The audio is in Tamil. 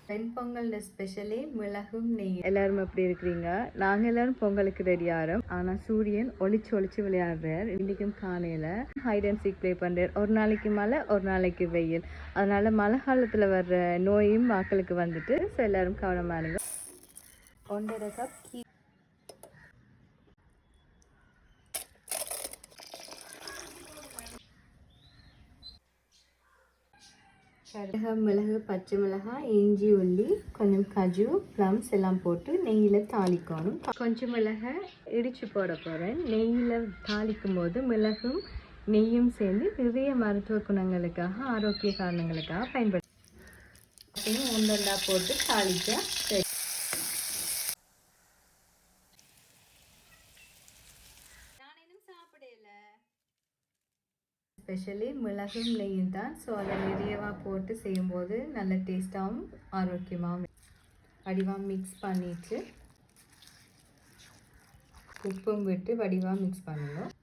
வெண்பொங்கல் ஸ்பெஷலி மிளகும் நெய். எல்லாரும் எப்படி இருக்கிறீங்க? நாங்கள் எல்லாரும் பொங்கலுக்கு ரெடி ஆகிறோம். ஆனால் சூரியன் ஒளிச்சு ஒளிச்சு விளையாடுறார். இன்றைக்கும் காலையில் ஹைட் அண்ட் சீக் ப்ளே பண்ணுறார். ஒரு நாளைக்கு மழை, ஒரு நாளைக்கு வெயில். அதனால மழை காலத்தில் வர்ற நோயும் மக்களுக்கு வந்துட்டு ஸோ எல்லாரும் கவனமாக இருங்க. 1.5 கப் மிளகு, பச்சை மிளகாய், இஞ்சி, உள்ளி, கொஞ்சம் கஜு, ப்ளம்ஸ் எல்லாம் போட்டு நெய்யில் தாளிக்கணும். கொஞ்சம் மிளகாய் இடித்து போட போகிறேன். நெய்யில் தாளிக்கும் போது மிளகும் நெய்யும் சேர்ந்து நிறைய மருத்துவ குணங்களுக்காக, ஆரோக்கிய காரணங்களுக்காக பயன்படுத்தும். ஒன்றா போட்டு தாளிக்க ஸ்பெஷலி மிளகும் நெய்யும் தான். ஸோ அதை நிறையவா போட்டு செய்யும்போது நல்ல டேஸ்ட்டாகவும் ஆரோக்கியமாகவும் வடிவாக மிக்ஸ் பண்ணிவிட்டு உப்பும் விட்டு வடிவாக மிக்ஸ் பண்ணுவோம்.